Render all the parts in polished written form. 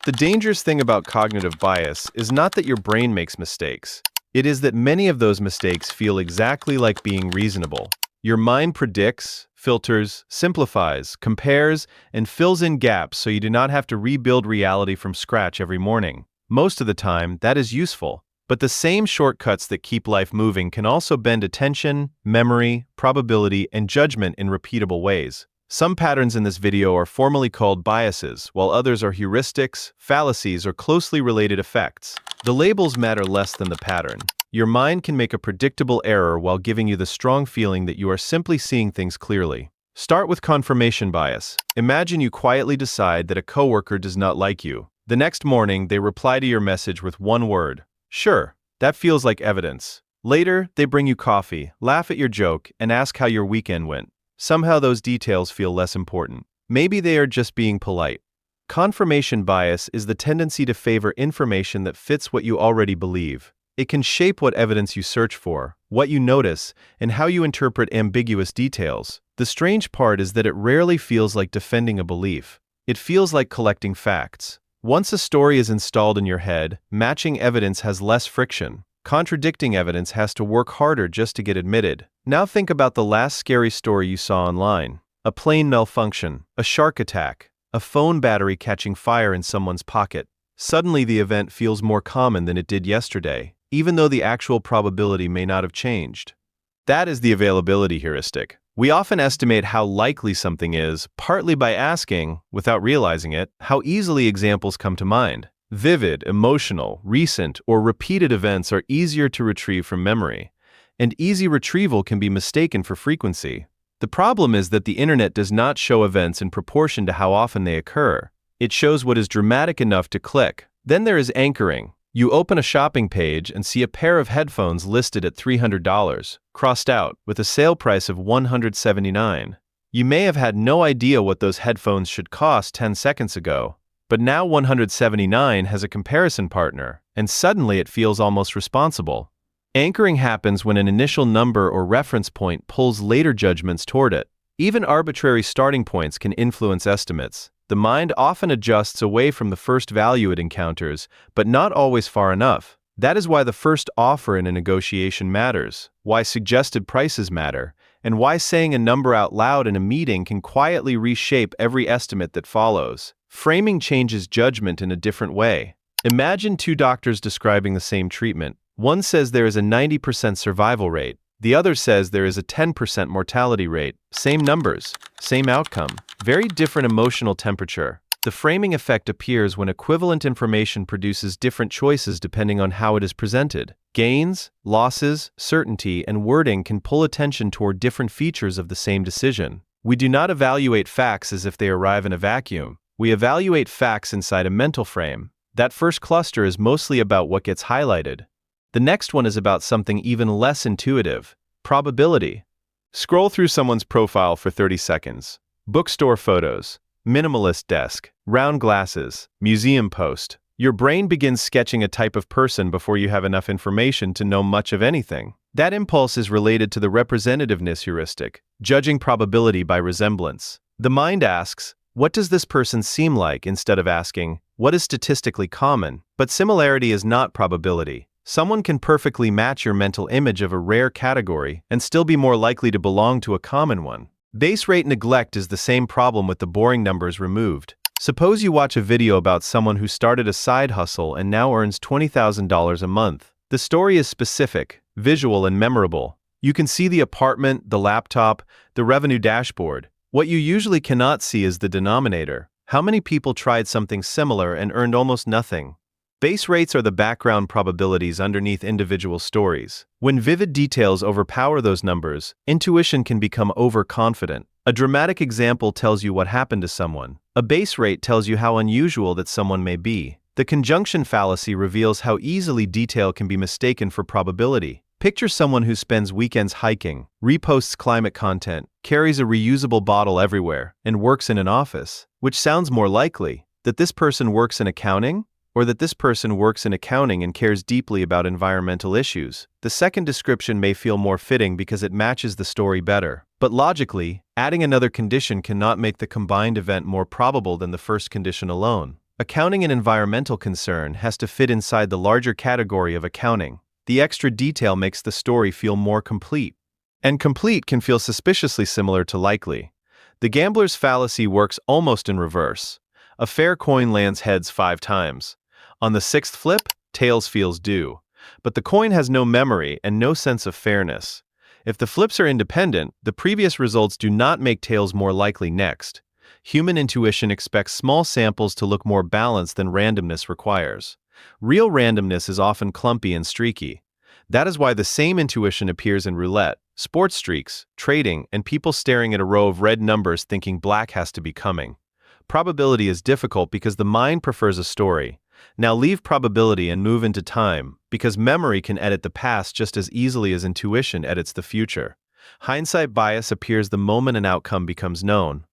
The dangerous thing about cognitive bias is not that your brain makes mistakes. It is that many of those mistakes feel exactly like being reasonable. Your mind predicts, filters, simplifies, compares, and fills in gaps so you do not have to rebuild reality from scratch every morning. Most of the time, that is useful. But the same shortcuts that keep life moving can also bend attention, memory, probability, and judgment in repeatable ways. Some patterns in this video are formally called biases, while others are heuristics, fallacies, or closely related effects. The labels matter less than the pattern. Your mind can make a predictable error while giving you the strong feeling that you are simply seeing things clearly. Start with confirmation bias. Imagine you quietly decide that a coworker does not like you. The next morning, they reply to your message with one word. Sure, that feels like evidence. Later, they bring you coffee, laugh at your joke, and ask how your weekend went. Somehow those details feel less important. Maybe they are just being polite. Confirmation bias is the tendency to favor information that fits what you already believe. It can shape what evidence you search for, what you notice, and how you interpret ambiguous details. The strange part is that it rarely feels like defending a belief. It feels like collecting facts. Once a story is installed in your head, matching evidence has less friction. Contradicting evidence has to work harder just to get admitted. Now think about the last scary story you saw online. A plane malfunction, a shark attack, a phone battery catching fire in someone's pocket. Suddenly the event feels more common than it did yesterday, even though the actual probability may not have changed. That is the availability heuristic. We often estimate how likely something is, partly by asking, without realizing it, how easily examples come to mind. Vivid, emotional, recent, or repeated events are easier to retrieve from memory, and easy retrieval can be mistaken for frequency. The problem is that the internet does not show events in proportion to how often they occur. It shows what is dramatic enough to click. Then there is anchoring. You open a shopping page and see a pair of headphones listed at $300, crossed out, with a sale price of $179. You may have had no idea what those headphones should cost 10 seconds ago, but now $179 has a comparison partner, and suddenly it feels almost responsible. Anchoring happens when an initial number or reference point pulls later judgments toward it. Even arbitrary starting points can influence estimates. The mind often adjusts away from the first value it encounters, but not always far enough. That is why the first offer in a negotiation matters, why suggested prices matter, and why saying a number out loud in a meeting can quietly reshape every estimate that follows. Framing changes judgment in a different way. Imagine two doctors describing the same treatment. One says there is a 90% survival rate. The other says there is a 10% mortality rate. Same numbers, same outcome, very different emotional temperature. The framing effect appears when equivalent information produces different choices depending on how it is presented. Gains, losses, certainty, and wording can pull attention toward different features of the same decision. We do not evaluate facts as if they arrive in a vacuum. We evaluate facts inside a mental frame. That first cluster is mostly about what gets highlighted. The next one is about something even less intuitive: probability. Scroll through someone's profile for 30 seconds. Bookstore photos, minimalist desk, round glasses, museum post. Your brain begins sketching a type of person before you have enough information to know much of anything. That impulse is related to the representativeness heuristic, judging probability by resemblance. The mind asks, what does this person seem like, instead of asking, what is statistically common? But similarity is not probability. Someone can perfectly match your mental image of a rare category and still be more likely to belong to a common one. Base rate neglect is the same problem with the boring numbers removed. Suppose you watch a video about someone who started a side hustle and now earns $20,000 a month. The story is specific, visual, and memorable. You can see the apartment, the laptop, the revenue dashboard. What you usually cannot see is the denominator. How many people tried something similar and earned almost nothing? Base rates are the background probabilities underneath individual stories. When vivid details overpower those numbers, intuition can become overconfident. A dramatic example tells you what happened to someone. A base rate tells you how unusual that someone may be. The conjunction fallacy reveals how easily detail can be mistaken for probability. Picture someone who spends weekends hiking, reposts climate content, carries a reusable bottle everywhere, and works in an office. Which sounds more likely? That this person works in accounting? Or that this person works in accounting and cares deeply about environmental issues? The second description may feel more fitting because it matches the story better. But logically, adding another condition cannot make the combined event more probable than the first condition alone. Accounting and environmental concern has to fit inside the larger category of accounting. The extra detail makes the story feel more complete. And complete can feel suspiciously similar to likely. The gambler's fallacy works almost in reverse. A fair coin lands heads 5 times. On the 6th flip, tails feels due. But the coin has no memory and no sense of fairness. If the flips are independent, the previous results do not make tails more likely next. Human intuition expects small samples to look more balanced than randomness requires. Real randomness is often clumpy and streaky. That is why the same intuition appears in roulette, sports streaks, trading, and people staring at a row of red numbers thinking black has to be coming. Probability is difficult because the mind prefers a story. Now leave probability and move into time, because memory can edit the past just as easily as intuition edits the future. Hindsight bias appears the moment an outcome becomes known.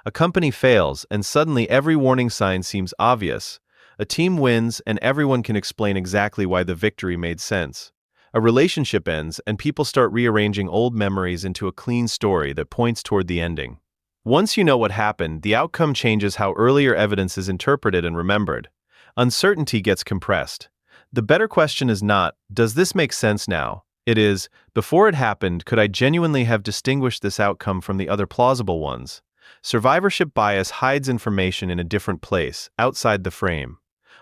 A company fails, and suddenly every warning sign seems obvious. A team wins, and everyone can explain exactly why the victory made sense. A relationship ends, and people start rearranging old memories into a clean story that points toward the ending. Once you know what happened, the outcome changes how earlier evidence is interpreted and remembered. Uncertainty gets compressed. The better question is not, does this make sense now? It is, before it happened, could I genuinely have distinguished this outcome from the other plausible ones? Survivorship bias hides information in a different place, outside the frame.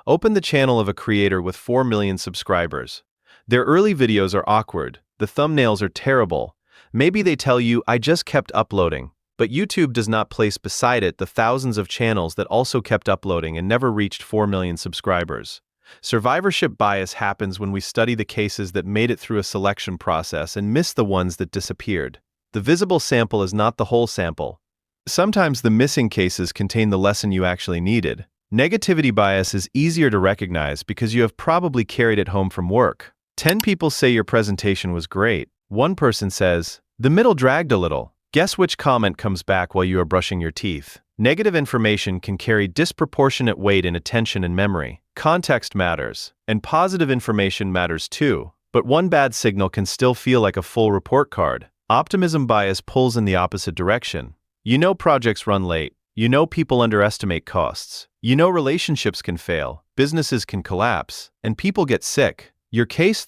Open the channel of a creator with 4 million subscribers. Their early videos are awkward, the thumbnails are terrible. Maybe they tell you, I just kept uploading. But YouTube does not place beside it the thousands of channels that also kept uploading and never reached 4 million subscribers. Survivorship bias happens when we study the cases that made it through a selection process and miss the ones that disappeared. The visible sample is not the whole sample. Sometimes the missing cases contain the lesson you actually needed. Negativity bias is easier to recognize because you have probably carried it home from work. 10 people say your presentation was great. One person says, the middle dragged a little. Guess which comment comes back while you are brushing your teeth? Negative information can carry disproportionate weight in attention and memory. Context matters, and positive information matters too, but one bad signal can still feel like a full report card. Optimism bias pulls in the opposite direction. You know projects run late. You know people underestimate costs. You know relationships can fail, businesses can collapse, and people get sick. Your case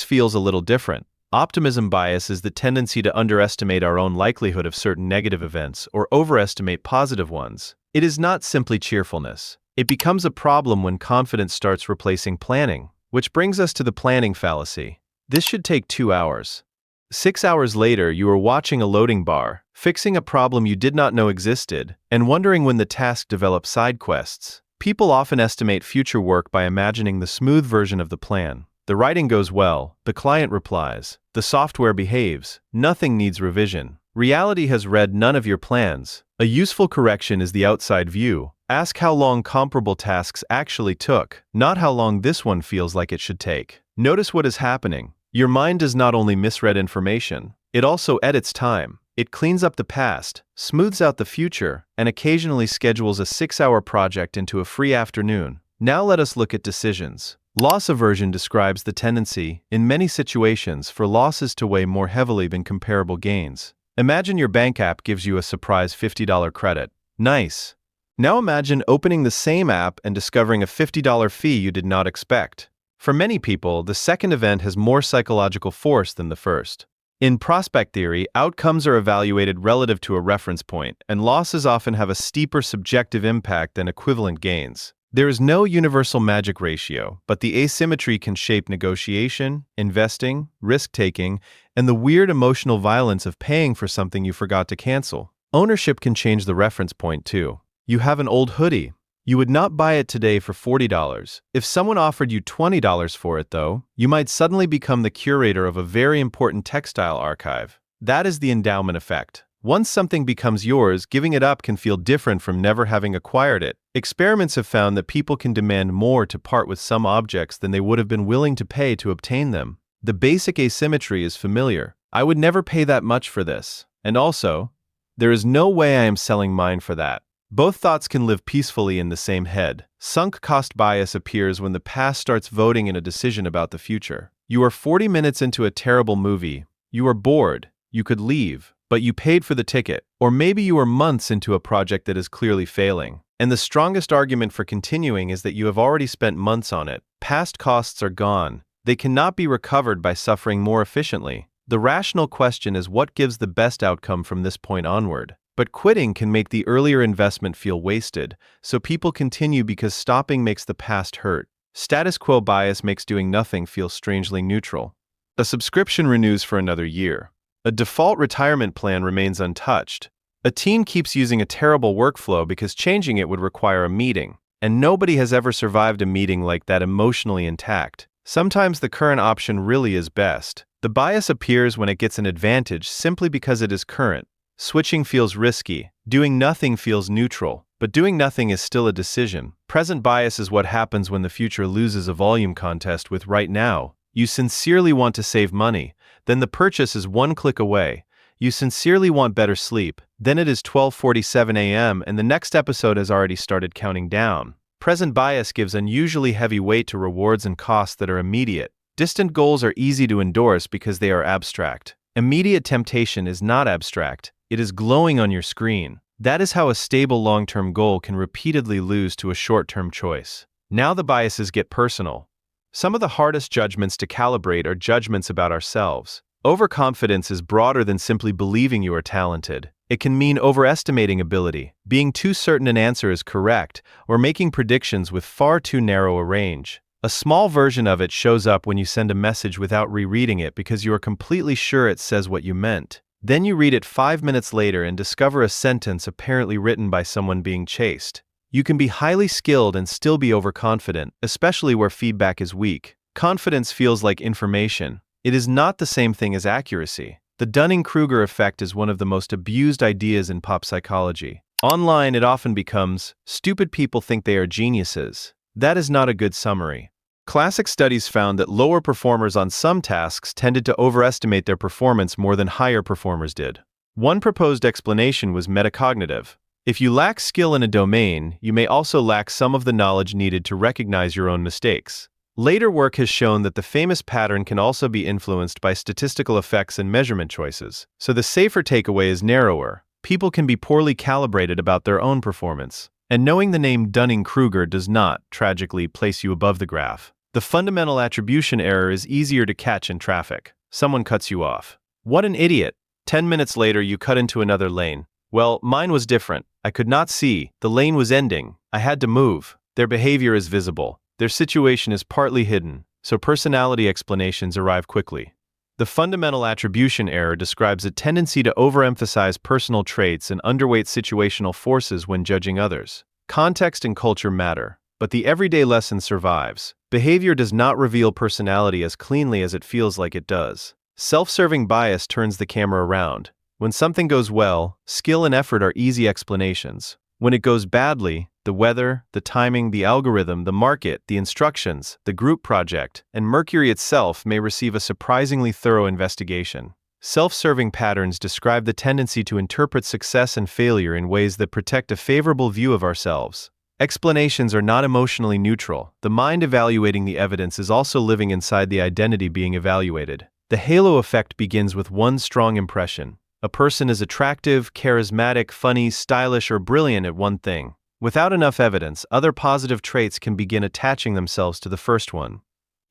feels a little different. Optimism bias is the tendency to underestimate our own likelihood of certain negative events or overestimate positive ones. It is not simply cheerfulness. It becomes a problem when confidence starts replacing planning, which brings us to the planning fallacy. This should take 2 hours. 6 hours later, you are watching a loading bar, fixing a problem you did not know existed, and wondering when the task develops side quests. People often estimate future work by imagining the smooth version of the plan. The writing goes well, the client replies, the software behaves, nothing needs revision. Reality has read none of your plans. A useful correction is the outside view. Ask how long comparable tasks actually took, not how long this one feels like it should take. Notice what is happening. Your mind does not only misread information, it also edits time. It cleans up the past, smooths out the future, and occasionally schedules a 6-hour project into a free afternoon. Now let us look at decisions. Loss aversion describes the tendency, in many situations, for losses to weigh more heavily than comparable gains. Imagine your bank app gives you a surprise $50 credit. Nice. Now imagine opening the same app and discovering a $50 fee you did not expect. For many people, the second event has more psychological force than the first. In prospect theory, outcomes are evaluated relative to a reference point, and losses often have a steeper subjective impact than equivalent gains. There is no universal magic ratio, but the asymmetry can shape negotiation, investing, risk-taking, and the weird emotional violence of paying for something you forgot to cancel. Ownership can change the reference point too. You have an old hoodie. You would not buy it today for $40. If someone offered you $20 for it, though, you might suddenly become the curator of a very important textile archive. That is the endowment effect. Once something becomes yours, giving it up can feel different from never having acquired it. Experiments have found that people can demand more to part with some objects than they would have been willing to pay to obtain them. The basic asymmetry is familiar. I would never pay that much for this. And also, there is no way I am selling mine for that. Both thoughts can live peacefully in the same head. Sunk cost bias appears when the past starts voting in a decision about the future. You are 40 minutes into a terrible movie. You are bored. You could leave, but you paid for the ticket. Or maybe you are months into a project that is clearly failing. And the strongest argument for continuing is that you have already spent months on it. Past costs are gone. They cannot be recovered by suffering more efficiently. The rational question is what gives the best outcome from this point onward. But quitting can make the earlier investment feel wasted, so people continue because stopping makes the past hurt. Status quo bias makes doing nothing feel strangely neutral. A subscription renews for another year. A default retirement plan remains untouched. A team keeps using a terrible workflow because changing it would require a meeting, and nobody has ever survived a meeting like that emotionally intact. Sometimes the current option really is best. The bias appears when it gets an advantage simply because it is current. Switching feels risky. Doing nothing feels neutral. But doing nothing is still a decision. Present bias is what happens when the future loses a volume contest with right now. You sincerely want to save money. Then the purchase is one click away. You sincerely want better sleep. Then it is 12:47 a.m. and the next episode has already started counting down. Present bias gives unusually heavy weight to rewards and costs that are immediate. Distant goals are easy to endorse because they are abstract. Immediate temptation is not abstract. It is glowing on your screen. That is how a stable long-term goal can repeatedly lose to a short-term choice. Now the biases get personal. Some of the hardest judgments to calibrate are judgments about ourselves. Overconfidence is broader than simply believing you are talented. It can mean overestimating ability, being too certain an answer is correct, or making predictions with far too narrow a range. A small version of it shows up when you send a message without rereading it because you are completely sure it says what you meant. Then you read it 5 minutes later and discover a sentence apparently written by someone being chased. You can be highly skilled and still be overconfident, especially where feedback is weak. Confidence feels like information. It is not the same thing as accuracy. The Dunning-Kruger effect is one of the most abused ideas in pop psychology. Online, it often becomes, stupid people think they are geniuses. That is not a good summary. Classic studies found that lower performers on some tasks tended to overestimate their performance more than higher performers did. One proposed explanation was metacognitive. If you lack skill in a domain, you may also lack some of the knowledge needed to recognize your own mistakes. Later work has shown that the famous pattern can also be influenced by statistical effects and measurement choices. So the safer takeaway is narrower. People can be poorly calibrated about their own performance. And knowing the name Dunning-Kruger does not, tragically, place you above the graph. The fundamental attribution error is easier to catch in traffic. Someone cuts you off. What an idiot. 10 minutes later, you cut into another lane. Well, mine was different. I could not see. The lane was ending. I had to move. Their behavior is visible. Their situation is partly hidden, so personality explanations arrive quickly. The fundamental attribution error describes a tendency to overemphasize personal traits and underweight situational forces when judging others. Context and culture matter, but the everyday lesson survives. Behavior does not reveal personality as cleanly as it feels like it does. Self-serving bias turns the camera around. When something goes well, skill and effort are easy explanations. When it goes badly, the weather, the timing, the algorithm, the market, the instructions, the group project, and Mercury itself may receive a surprisingly thorough investigation. Self-serving patterns describe the tendency to interpret success and failure in ways that protect a favorable view of ourselves. Explanations are not emotionally neutral. The mind evaluating the evidence is also living inside the identity being evaluated. The halo effect begins with one strong impression. A person is attractive, charismatic, funny, stylish, or brilliant at one thing. Without enough evidence, other positive traits can begin attaching themselves to the first one.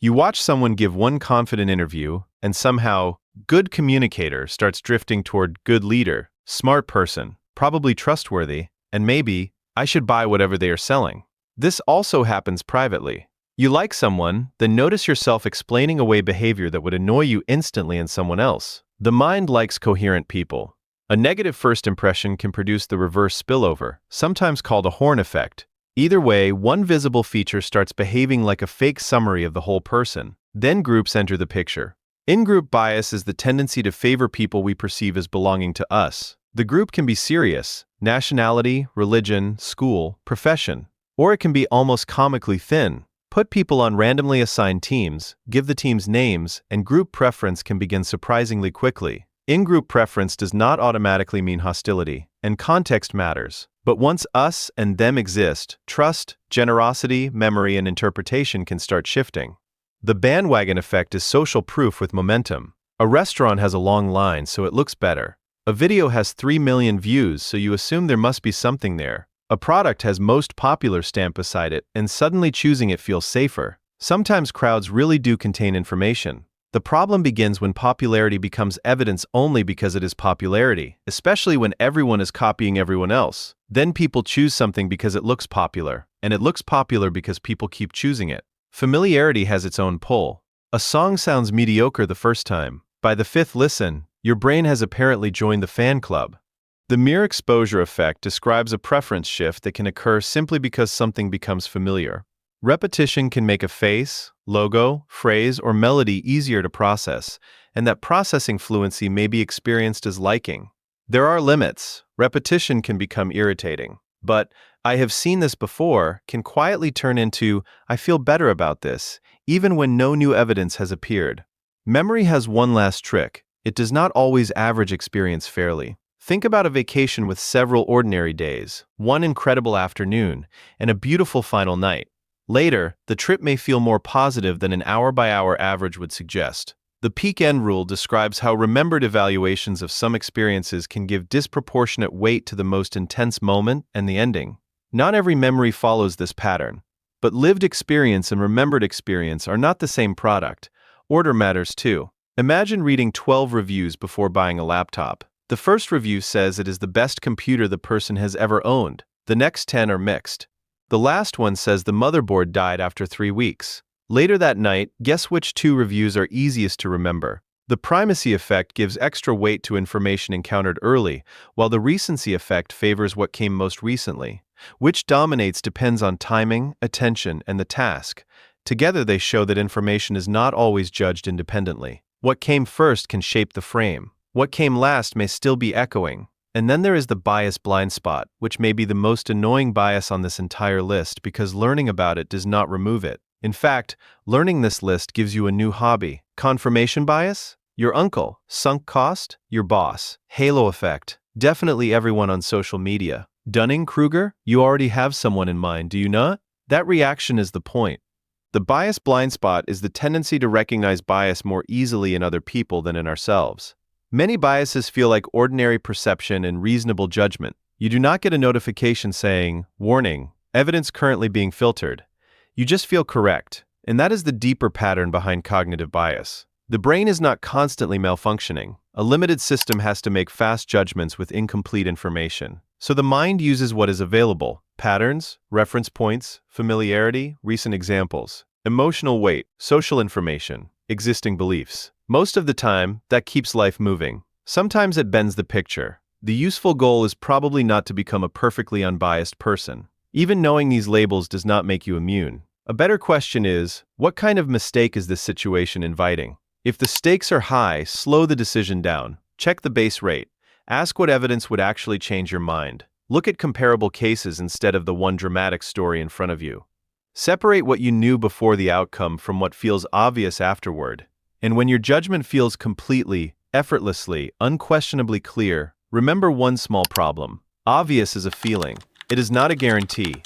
You watch someone give one confident interview, and somehow, good communicator starts drifting toward good leader, smart person, probably trustworthy, and maybe, I should buy whatever they are selling. This also happens privately. You like someone, then notice yourself explaining away behavior that would annoy you instantly in someone else. The mind likes coherent people. A negative first impression can produce the reverse spillover, sometimes called a horn effect. Either way, one visible feature starts behaving like a fake summary of the whole person. Then groups enter the picture. In-group bias is the tendency to favor people we perceive as belonging to us. The group can be serious, nationality, religion, school, profession, or it can be almost comically thin. Put people on randomly assigned teams, give the teams names, and group preference can begin surprisingly quickly. In-group preference does not automatically mean hostility, and context matters. But once us and them exist, trust, generosity, memory, and interpretation can start shifting. The bandwagon effect is social proof with momentum. A restaurant has a long line, so it looks better. A video has 3 million views, so you assume there must be something there. A product has most popular stamp beside it, and suddenly choosing it feels safer. Sometimes crowds really do contain information. The problem begins when popularity becomes evidence only because it is popularity, especially when everyone is copying everyone else. Then people choose something because it looks popular, and it looks popular because people keep choosing it. Familiarity has its own pull. A song sounds mediocre the first time. By the fifth listen, your brain has apparently joined the fan club. The mere exposure effect describes a preference shift that can occur simply because something becomes familiar. Repetition can make a face, logo, phrase, or melody easier to process, and that processing fluency may be experienced as liking. There are limits. Repetition can become irritating, but "I have seen this before" can quietly turn into "I feel better about this," even when no new evidence has appeared. Memory has one last trick. It does not always average experience fairly. Think about a vacation with several ordinary days, one incredible afternoon, and a beautiful final night. Later, the trip may feel more positive than an hour-by-hour average would suggest. The peak end rule describes how remembered evaluations of some experiences can give disproportionate weight to the most intense moment and the ending. Not every memory follows this pattern, but lived experience and remembered experience are not the same product. Order matters too. Imagine reading 12 reviews before buying a laptop. The first review says it is the best computer the person has ever owned. The next 10 are mixed. The last one says the motherboard died after 3 weeks. Later that night, guess which 2 reviews are easiest to remember? The primacy effect gives extra weight to information encountered early, while the recency effect favors what came most recently. Which dominates depends on timing, attention, and the task. Together they show that information is not always judged independently. What came first can shape the frame. What came last may still be echoing. And then there is the bias blind spot, which may be the most annoying bias on this entire list because learning about it does not remove it. In fact, learning this list gives you a new hobby. Confirmation bias? Your uncle. Sunk cost? Your boss. Halo effect. Definitely everyone on social media. Dunning-Kruger? You already have someone in mind, do you not? That reaction is the point. The bias blind spot is the tendency to recognize bias more easily in other people than in ourselves. Many biases feel like ordinary perception and reasonable judgment. You do not get a notification saying, "Warning, evidence currently being filtered." You just feel correct, and that is the deeper pattern behind cognitive bias. The brain is not constantly malfunctioning. A limited system has to make fast judgments with incomplete information. So the mind uses what is available: patterns, reference points, familiarity, recent examples, emotional weight, social information, existing beliefs. Most of the time, that keeps life moving. Sometimes it bends the picture. The useful goal is probably not to become a perfectly unbiased person. Even knowing these labels does not make you immune. A better question is, what kind of mistake is this situation inviting? If the stakes are high, slow the decision down. Check the base rate. Ask what evidence would actually change your mind. Look at comparable cases instead of the one dramatic story in front of you. Separate what you knew before the outcome from what feels obvious afterward. And when your judgment feels completely, effortlessly, unquestionably clear, remember one small problem. Obvious is a feeling. It is not a guarantee.